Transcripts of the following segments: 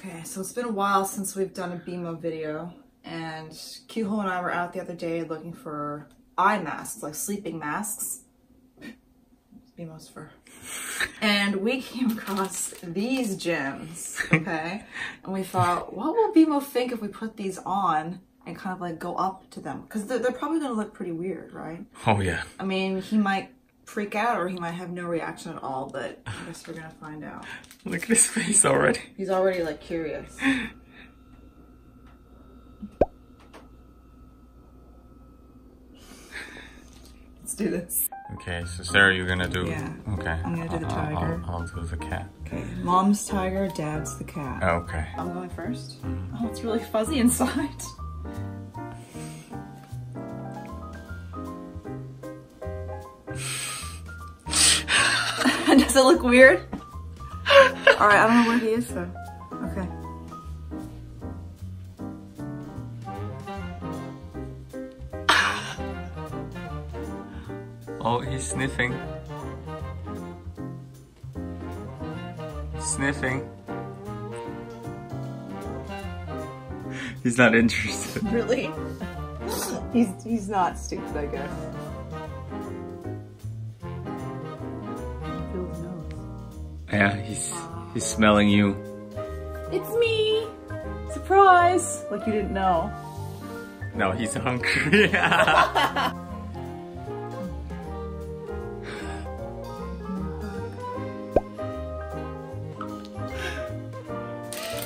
Okay, so it's been a while since we've done a Beemo video, and Kyuho and I were out the other day looking for eye masks, like sleeping masks. Beemo's fur. And we came across these gems, okay? And we thought, what will Beemo think if we put these on and kind of like go up to them? Because they're probably gonna look pretty weird, right? Oh yeah. I mean, he might freak out or he might have no reaction at all, but I guess we're gonna find out. Look at his face already. He's already like curious. Let's do this. Okay, so Sarah, you're gonna do... Yeah. Okay. I'm gonna do the tiger. I'll do the cat. Okay, mom's tiger, dad's the cat. Okay. I'm going first. Oh, it's really fuzzy inside. Does it look weird? Alright, I don't know where he is though. Okay. Oh, he's sniffing. Sniffing. He's not interested. Really? He's not stupid, I guess. Feel his nose. Yeah, he's smelling you. It's me! Surprise! Like you didn't know. No, he's hungry.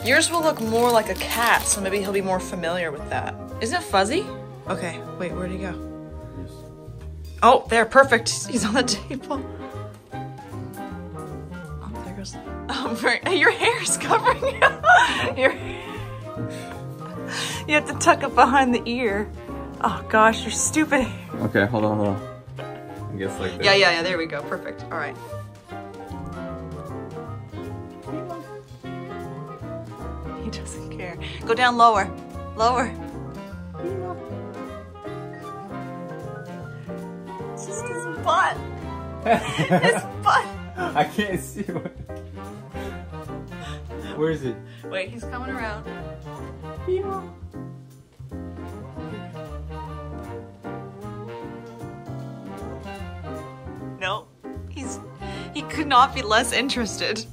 Yours will look more like a cat, so maybe he'll be more familiar with that. Isn't it fuzzy? Okay, wait, where'd he go? Yes. Oh, there, perfect. He's on the table. Oh, there goes. Oh, your hair's covering you. You have to tuck it behind the ear. Oh gosh, you're stupid. Okay, hold on. I guess like this. Yeah, there we go. Perfect. All right. He doesn't care. Go down lower. Lower. It's just his butt. His butt. I can't see what... Where is it? Wait, he's coming around. Beemo. No, he could not be less interested.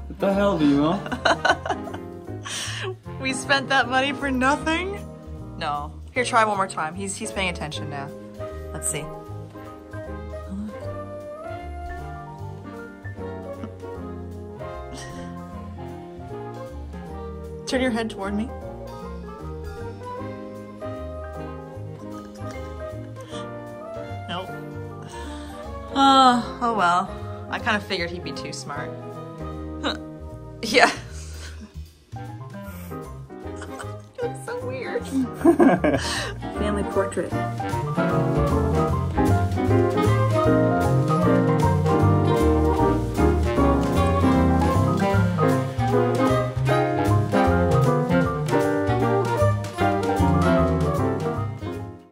What the hell, Beemo? We spent that money for nothing? No. Here, try one more time. He's paying attention now. Let's see. Turn your head toward me. Nope. Oh well. I kind of figured he'd be too smart. Yeah. You look so weird. Family portrait.